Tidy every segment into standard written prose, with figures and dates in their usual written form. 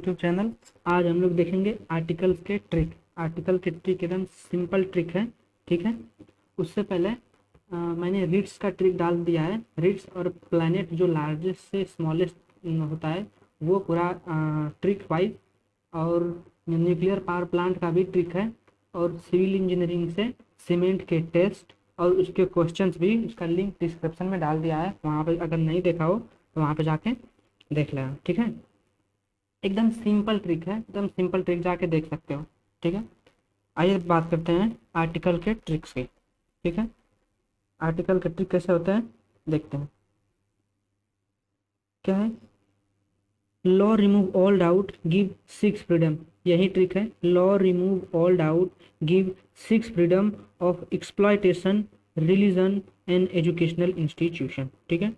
YouTube channel. आज हम लोग देखेंगे आर्टिकल्स के ट्रिक। आर्टिकल के ट्रिक एकदम सिंपल ट्रिक है, ठीक है। उससे पहले मैंने रिट्स का ट्रिक डाल दिया है। रिट्स और प्लैनेट जो लार्जेस्ट से स्मॉलेस्ट होता है वो पूरा ट्रिक वाइज, और न्यूक्लियर पावर प्लांट का भी ट्रिक है, और सिविल इंजीनियरिंग से सीमेंट के टेस्ट और उसके क्वेश्चंस भी, उसका लिंक डिस्क्रिप्शन में डाल दिया है। वहाँ पे अगर नहीं देखा हो तो वहाँ पे जाके देख लेना, ठीक है। एकदम सिंपल ट्रिक है, एकदम सिंपल ट्रिक, जाके देख सकते हो, ठीक है। आइए बात करते हैं आर्टिकल के ट्रिक्स की, ठीक है। आर्टिकल के ट्रिक कैसे होता है देखते हैं। क्या है? Law remove all doubt give 6 freedom. यही ट्रिक है। Law remove all doubt give 6 freedom of exploitation religion and educational institution, ठीक है।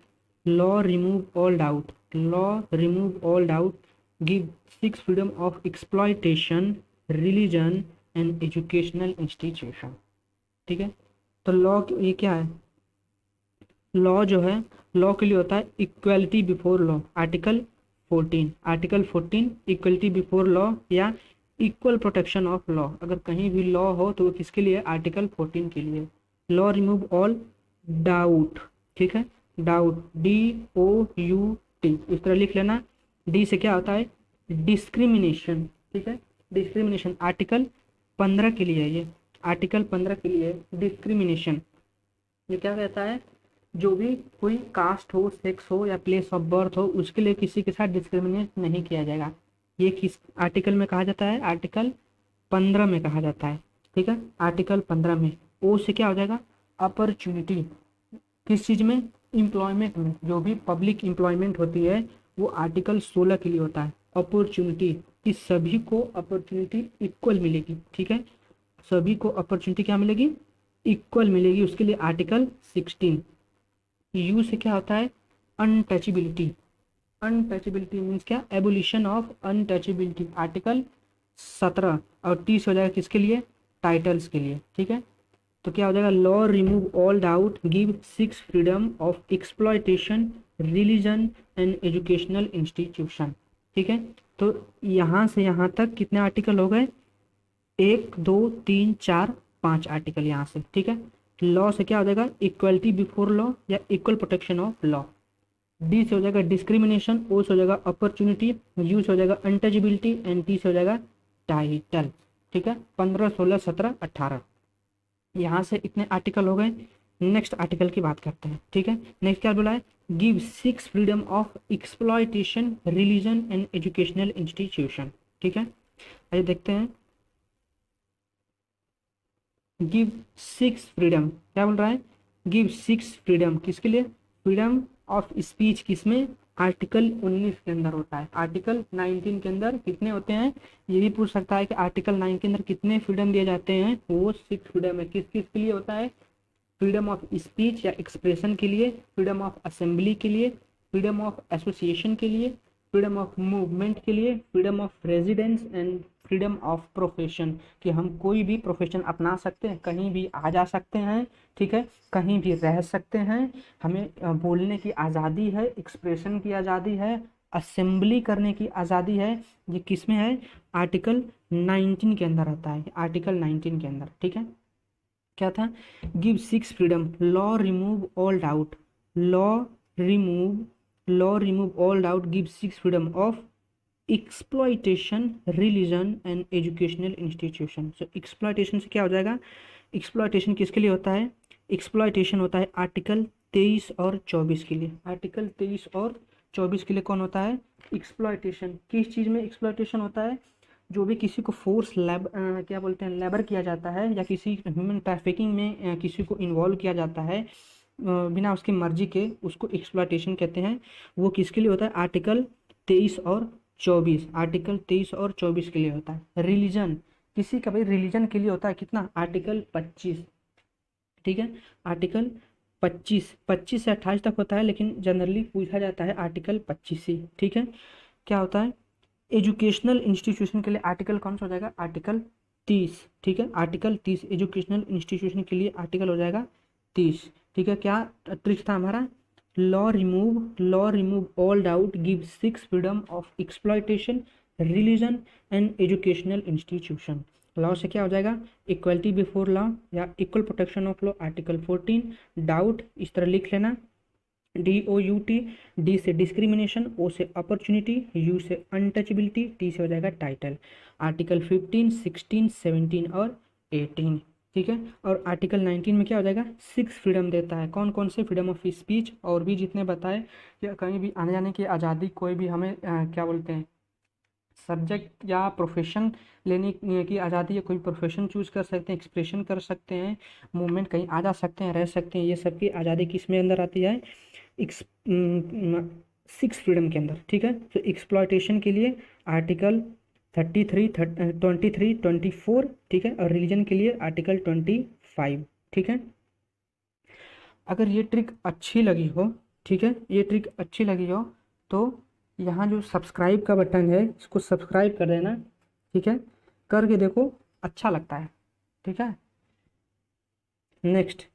Law remove all doubt, law remove all doubt give 6 freedom of exploitation religion and educational institution, ठीक है। तो law ये क्या है? लॉ जो है, लॉ के लिए होता है equality before law, article 14। Article 14 equality before law या इक्वल प्रोटेक्शन ऑफ लॉ। अगर कहीं भी लॉ हो तो वो किसके लिए? आर्टिकल 14 के लिए। लॉ रिमूव ऑल डाउट, ठीक है। डाउट, DOUT, इस तरह लिख लेना। डी से क्या होता है? डिस्क्रिमिनेशन, ठीक है। डिस्क्रिमिनेशन आर्टिकल 15 के लिए है ये। आर्टिकल 15 के लिए डिस्क्रिमिनेशन, ये क्या कहता है? जो भी कोई कास्ट हो, सेक्स हो या प्लेस ऑफ बर्थ हो, उसके लिए किसी के साथ डिस्क्रिमिनेट नहीं किया जाएगा। ये किस आर्टिकल में कहा जाता है? आर्टिकल 15 में कहा जाता है, ठीक है। आर्टिकल 15 में ओ से क्या हो जाएगा? अपॉर्चुनिटी। किस चीज़ में? एम्प्लॉयमेंट में। जो भी पब्लिक एम्प्लॉयमेंट होती है वो आर्टिकल 16 के लिए होता है। अपॉर्चुनिटी कि सभी को अपॉर्चुनिटी इक्वल मिलेगी, ठीक है। सभी को अपॉर्चुनिटी क्या मिलेगी? इक्वल मिलेगी। उसके लिए आर्टिकल 16। यू से क्या होता है? अनटचेबिलिटी। अनटचेबिलिटी मीन्स क्या? Abolition of untouchability, article 17। और टी से हो जाएगा किसके लिए? टाइटल्स के लिए, ठीक है। तो क्या हो जाएगा? Law remove all doubt give 6 freedom of exploitation religion and educational institution, ठीक है। तो यहाँ से यहाँ तक कितने आर्टिकल हो गए? 1 2 3 4 5 आर्टिकल यहाँ से, ठीक है। लॉ से क्या हो जाएगा? इक्वलिटी बिफोर लॉ या equal protection of law. D से हो जाएगा डिस्क्रिमिनेशन, ओ से हो जाएगा अपॉर्चुनिटी, यू से हो जाएगा अनटचेबिलिटी एंड टी से हो जाएगा टाइटल, ठीक है। 15 16 17 18 यहाँ से इतने आर्टिकल हो गए। नेक्स्ट आर्टिकल की बात करते हैं, ठीक है। नेक्स्ट क्या बोला है? Give 6 freedom of exploitation religion and educational institution, ठीक है। आइए देखते हैं। गिव 6 फ्रीडम, क्या बोल रहा है? गिव 6 फ्रीडम किसके लिए? फ्रीडम ऑफ स्पीच किसमें? आर्टिकल 19 के अंदर होता है। आर्टिकल 19 के अंदर कितने होते हैं? ये भी पूछ सकता है कि आर्टिकल 9 के अंदर कितने फ्रीडम दिए जाते हैं? वो 6 फ्रीडम है। किस किस के लिए होता है? फ्रीडम ऑफ स्पीच या एक्सप्रेशन के लिए, फ्रीडम ऑफ असेंबली के लिए, फ्रीडम ऑफ एसोसिएशन के लिए, फ्रीडम ऑफ मूवमेंट के लिए, freedom of residence and freedom of profession, कि हम कोई भी प्रोफेशन अपना सकते हैं, कहीं भी आ जा सकते हैं, ठीक है। कहीं भी रह सकते हैं। हमें बोलने की आज़ादी है, एक्सप्रेशन की आज़ादी है, असेंबली करने की आज़ादी है। ये किस में है? आर्टिकल 19 के अंदर आता है। आर्टिकल 19 के अंदर, ठीक है। क्या था? Give 6 freedom, law remove all doubt, law remove all doubt give 6 freedom of exploitation religion and educational institution. So exploitation से क्या हो जाएगा? एक्सप्लॉयटेशन किसके लिए होता है? एक्सप्लॉयटेशन होता है आर्टिकल 23 और 24 के लिए। आर्टिकल 23 और 24 के लिए कौन होता है? एक्सप्लॉयटेशन। किस चीज़ में एक्सप्लॉयटेशन होता है? जो भी किसी को फोर्स क्या बोलते हैं, लेबर किया जाता है, या किसी ह्यूमन ट्रैफिकिंग में किसी को इन्वॉल्व किया जाता है बिना उसकी मर्जी के, उसको एक्सप्लॉयटेशन कहते हैं। वो किसके लिए होता है? आर्टिकल 23 और 24। आर्टिकल 23 और 24 के लिए होता है। रिलीजन, किसी का भाई रिलीजन के लिए होता है कितना? आर्टिकल 25, ठीक है। आर्टिकल 25 से 28 तक होता है, लेकिन जनरली पूछा जाता है आर्टिकल 25 से, ठीक है। क्या होता है? एजुकेशनल इंस्टीट्यूशन के लिए आर्टिकल कौन सा हो जाएगा? आर्टिकल 30, ठीक है। आर्टिकल 30 एजुकेशनल इंस्टीट्यूशन के लिए आर्टिकल हो जाएगा 30, ठीक है। क्या ट्रिक था हमारा? Law remove all doubt give 6 freedom of exploitation religion and educational institution. Law से क्या हो जाएगा, इक्वलिटी बिफोर लॉ या equal protection of law, article 14। Doubt इस तरह लिख लेना, DOUT, डी से डिस्क्रिमिनेशन, O से अपॉर्चुनिटी, U से अनटचेबिलिटी, T से हो जाएगा टाइटल। आर्टिकल 15, 16, 17 और 18, ठीक है। और आर्टिकल 19 में क्या हो जाएगा, 6 फ्रीडम देता है। कौन कौन से, फ्रीडम ऑफ स्पीच और भी जितने बताए, या कहीं भी आने जाने की आज़ादी, कोई भी हमें क्या बोलते हैं, सब्जेक्ट या प्रोफेशन लेने की आज़ादी, या कोई प्रोफेशन चूज कर सकते हैं, एक्सप्रेशन कर सकते हैं, मूवमेंट कहीं आ जा सकते हैं, रह सकते हैं, ये सब की आज़ादी किस में अंदर आती है, 6 फ्रीडम के अंदर, ठीक है। तो एक्सप्लॉयटेशन के लिए आर्टिकल 33, 23, 24, ठीक है। और रिलीजन के लिए आर्टिकल 25, ठीक है। अगर ये ट्रिक अच्छी लगी हो, ठीक है, ये ट्रिक अच्छी लगी हो तो यहाँ जो सब्सक्राइब का बटन है इसको सब्सक्राइब कर देना, ठीक है। करके देखो, अच्छा लगता है, ठीक है। नेक्स्ट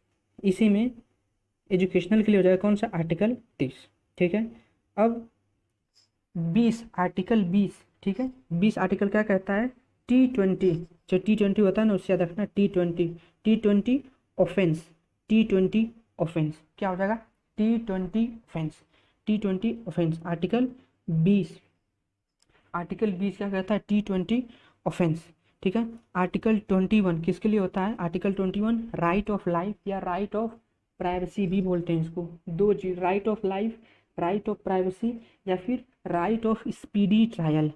इसी में एजुकेशनल के लिए हो जाएगा कौन सा, आर्टिकल 30, ठीक है। अब 20, आर्टिकल 20, ठीक है। 20 आर्टिकल क्या कहता है, T20, जो T20 होता है ना उससे याद रखना, T20 ऑफेंस, T20 ऑफेंस क्या हो जाएगा, T20 offence, T20 offence, article 20। Article 20 क्या कहता है, T20 ऑफेंस, ठीक है। आर्टिकल 21 किसके लिए होता है, आर्टिकल 21 राइट ऑफ लाइफ या राइट ऑफ प्राइवेसी भी बोलते हैं इसको, दो चीज, right of life, right of privacy, या फिर राइट ऑफ स्पीडी ट्रायल।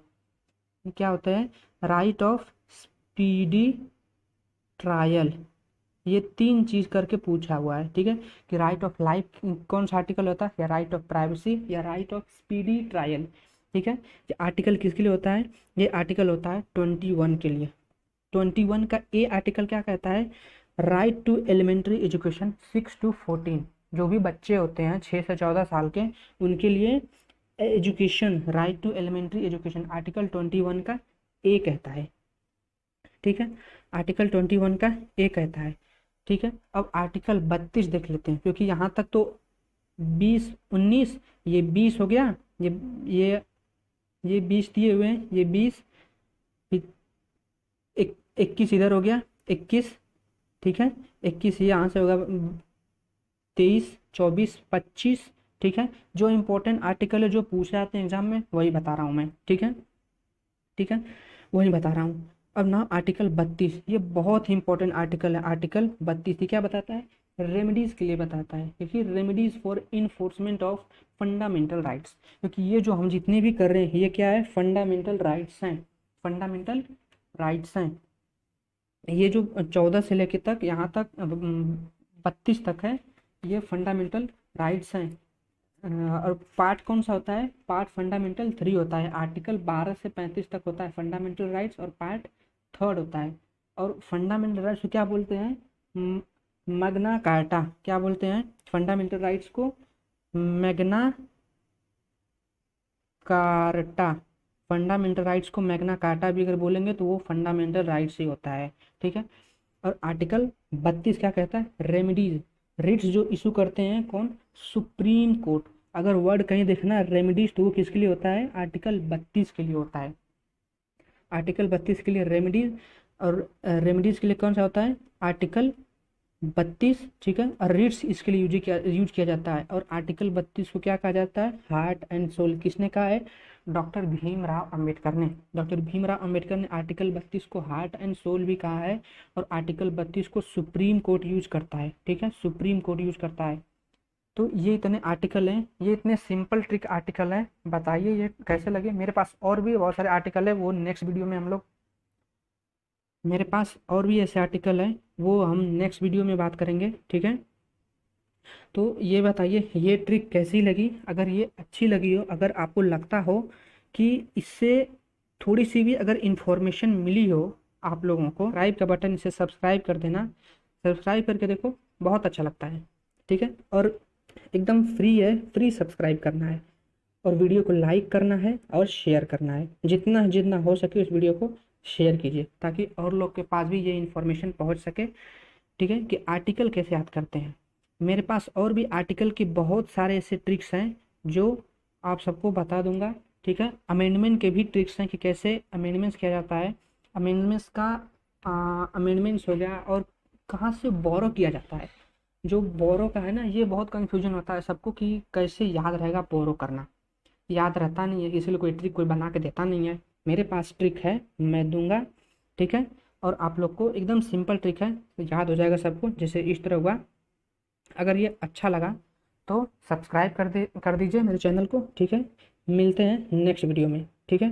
क्या होता है, राइट ऑफ स्पीडी ट्रायल, ये 3 चीज करके पूछा हुआ है, ठीक है। कि राइट ऑफ लाइफ कौन सा आर्टिकल होता है, या राइट ऑफ प्राइवेसी या राइट ऑफ स्पीडी ट्रायल, ठीक है। ये आर्टिकल किसके लिए होता है, ये आर्टिकल होता है 21 के लिए। 21 का ए आर्टिकल क्या कहता है, right to elementary education 6 to 14, जो भी बच्चे होते हैं 6 से 14 साल के, उनके लिए education, right to elementary education, article 21 का ए कहता है, ठीक है। आर्टिकल 21 का ए कहता है, ठीक है। अब आर्टिकल 32 देख लेते हैं, क्योंकि यहाँ तक तो 20, 19, ये 20 हो गया, ये ये 20 दिए हुए हैं, ये 20, 21 इधर हो गया, 21, ठीक है। 21 यहाँ से होगा 23, 24, 25, ठीक है। जो इंपॉर्टेंट आर्टिकल है, जो पूछे जाते हैं एग्जाम में, वही बता रहा हूँ मैं, ठीक है, ठीक है, वही बता रहा हूँ। अब ना आर्टिकल 32, ये बहुत ही इंपॉर्टेंट आर्टिकल है। आर्टिकल 32 क्या बताता है, रेमेडीज के लिए बताता है, क्योंकि remedies for enforcement of fundamental rights, क्योंकि ये जो हम जितने भी कर रहे हैं ये क्या है, फंडामेंटल राइट्स हैं, फंडामेंटल राइट्स हैं। ये जो 14 से लेके तक यहाँ तक 32 तक है, ये फंडामेंटल राइट्स हैं। और पार्ट कौन सा होता है, पार्ट फंडामेंटल 3 होता है। आर्टिकल 12 से 35 तक होता है फंडामेंटल राइट्स, और पार्ट 3 होता है। और फंडामेंटल राइट्स को क्या बोलते हैं, मैग्ना कार्टा, क्या बोलते हैं फंडामेंटल राइट्स को, मैग्ना कार्टा, फंडामेंटल राइट्स को मैग्ना कार्टा भी अगर बोलेंगे तो वो फंडामेंटल राइट्स ही होता है, ठीक है। और आर्टिकल 32 क्या कहता है, रेमेडीज, रिट्स जो इशू करते हैं कौन, सुप्रीम कोर्ट। अगर वर्ड कहीं देखना रेमेडीज तो वो किसके लिए होता है, आर्टिकल 32 के लिए होता है, आर्टिकल 32 के लिए रेमेडीज। और रेमेडीज के लिए कौन सा होता है, आर्टिकल 32, ठीक है। और रिट्स इसके लिए यूज किया जाता है। और आर्टिकल 32 को क्या कहा जाता है, हार्ट एंड सोल, किसने कहा है, डॉक्टर भीमराव अंबेडकर ने, डॉक्टर भीमराव अंबेडकर ने आर्टिकल 32 को हार्ट एंड सोल भी कहा है। और आर्टिकल 32 को सुप्रीम कोर्ट यूज करता है, ठीक है, सुप्रीम कोर्ट यूज करता है। तो ये इतने आर्टिकल हैं, ये इतने सिंपल ट्रिक आर्टिकल हैं, बताइए ये कैसे लगे। मेरे पास और भी बहुत सारे आर्टिकल है, वो नेक्स्ट वीडियो में हम लोग, मेरे पास और भी ऐसे आर्टिकल हैं, वो हम नेक्स्ट वीडियो में बात करेंगे, ठीक है। तो ये बताइए ये ट्रिक कैसी लगी, अगर ये अच्छी लगी हो, अगर आपको लगता हो कि इससे थोड़ी सी भी अगर इन्फॉर्मेशन मिली हो आप लोगों को, सब्सक्राइब का बटन, इसे सब्सक्राइब कर देना, सब्सक्राइब करके देखो, बहुत अच्छा लगता है, ठीक है। और एकदम फ्री है, फ्री सब्सक्राइब करना है, और वीडियो को लाइक करना है और शेयर करना है, जितना जितना हो सके उस वीडियो को शेयर कीजिए, ताकि और लोग के पास भी ये इन्फॉर्मेशन पहुंच सके, ठीक है, कि आर्टिकल कैसे याद करते हैं। मेरे पास और भी आर्टिकल के बहुत सारे ऐसे ट्रिक्स हैं जो आप सबको बता दूंगा, ठीक है। अमेंडमेंट के भी ट्रिक्स हैं कि कैसे अमेंडमेंट्स किया जाता है, अमेंडमेंट्स का अमेंडमेंट्स हो गया, और कहाँ से बोरो किया जाता है। जो बोरो का है ना, ये बहुत कन्फ्यूजन होता है सबको कि कैसे याद रहेगा बोरो करना, याद रहता नहीं है, इसलिए कोई ट्रिक कोई बना के देता नहीं है। मेरे पास ट्रिक है, मैं दूंगा, ठीक है। और आप लोग को एकदम सिंपल ट्रिक है, तो याद हो जाएगा सबको, जैसे इस तरह हुआ। अगर ये अच्छा लगा तो सब्सक्राइब कर दीजिए मेरे चैनल को, ठीक है। मिलते हैं नेक्स्ट वीडियो में, ठीक है।